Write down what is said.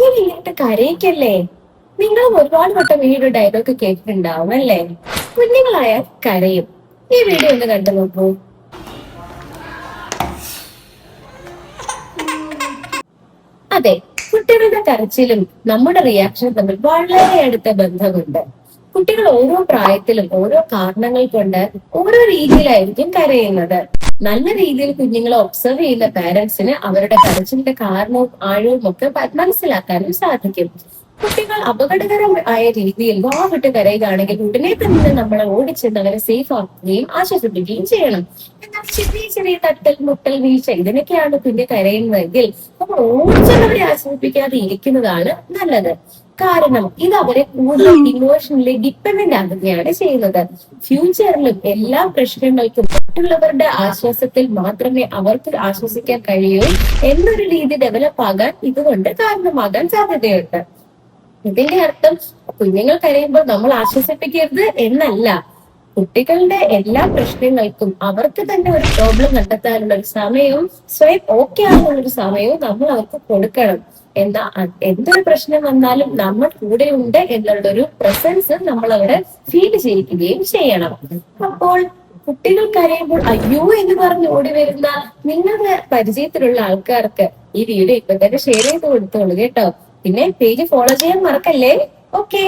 കുഞ്ഞിനിട്ട് കരയിക്കല്ലേ. നിങ്ങളും ഒരുപാട് വട്ടം ഈ ഒരു ഡയലോഗ് കേട്ടിട്ടുണ്ടാവും അല്ലേ? കുഞ്ഞുങ്ങളായാൽ കരയും. ഈ വീഡിയോ ഒന്ന് കണ്ടു നോക്കൂ. അതെ, കുട്ടികളുടെ കരച്ചിലും നമ്മുടെ റിയാക്ഷനും തമ്മിൽ വളരെ അടുത്ത ബന്ധമുണ്ട്. കുട്ടികൾ ഓരോ പ്രായത്തിലും ഓരോ കാരണങ്ങൾ കൊണ്ട് ഓരോ രീതിയിലായിരിക്കും കരയുന്നത്. നല്ല രീതിയിൽ കുഞ്ഞുങ്ങളെ ഒബ്സർവ് ചെയ്യുന്ന പാരന്റ്സിന് അവരുടെ കരച്ചിലിന്റെ കാരണവും ആഴവും ഒക്കെ മനസ്സിലാക്കാനും സാധിക്കും. കുട്ടികൾ അപകടകരമായ രീതിയിൽ വാവിട്ട് കരയുകയാണെങ്കിൽ ഉടനെ തന്നെ നമ്മളെ ഓടിച്ചെന്ന് അവരെ സേഫ് ആക്കുകയും ആശ്വസിപ്പിക്കുകയും ചെയ്യണം. എന്നാൽ ചെറിയ ചെറിയ തട്ടൽ മുട്ടൽ വീഴ്ച ഇതിനൊക്കെയാണ് കുഞ്ഞ് കരയുന്നതെങ്കിൽ നമ്മൾ ഓടിച്ചെന്നവരെ ആശ്വസിപ്പിക്കാതെ ഇരിക്കുന്നതാണ് നല്ലത്. കാരണം ഇത് അവരെ കൂടുതൽ ഇമോഷണലി ഡിപ്പെൻഡന്റ് ആകുകയാണ് ചെയ്യുന്നത്. ഫ്യൂച്ചറിലും എല്ലാ പ്രശ്നങ്ങൾക്കും മറ്റുള്ളവരുടെ ആശ്വാസത്തിൽ മാത്രമേ അവർക്ക് ആശ്വസിക്കാൻ കഴിയൂ എന്നൊരു രീതി ഡെവലപ്പ് ആകാൻ ഇതുകൊണ്ട് കാരണമാകാൻ സാധ്യതയുണ്ട്. ഇതിന്റെ അർത്ഥം കുഞ്ഞുങ്ങൾ കരയുമ്പോൾ നമ്മൾ ആശ്വസിപ്പിക്കരുത് എന്നല്ല. കുട്ടികളുടെ എല്ലാ പ്രശ്നങ്ങൾക്കും അവർക്ക് തന്നെ ഒരു പ്രോബ്ലം കണ്ടെത്താനുള്ള ഒരു സമയവും സ്വയം ഓക്കെ ആകുന്ന ഒരു സമയവും നമ്മൾ അവർക്ക് കൊടുക്കണം. എന്നാ എന്തൊരു പ്രശ്നം വന്നാലും നമ്മൾ കൂടെ ഉണ്ട് എന്നുള്ള ഒരു പ്രസൻസ് നമ്മൾ അവരെ ഫീൽ ചെയ്യിക്കുകയും ചെയ്യണം. അപ്പോൾ കുട്ടികൾ കരയുമ്പോൾ അയ്യോ എന്ന് പറഞ്ഞ് ഓടി വരുന്ന നിങ്ങളുടെ പരിചയത്തിലുള്ള ആൾക്കാർക്ക് ഈ വീഡിയോ ഇപ്പൊ തന്നെ ഷെയർ ചെയ്ത് കൊടുത്തോളൂ കേട്ടോ. പിന്നെ പേജ് ഫോളോ ചെയ്യാൻ മറക്കല്ലേ. ഓക്കെ.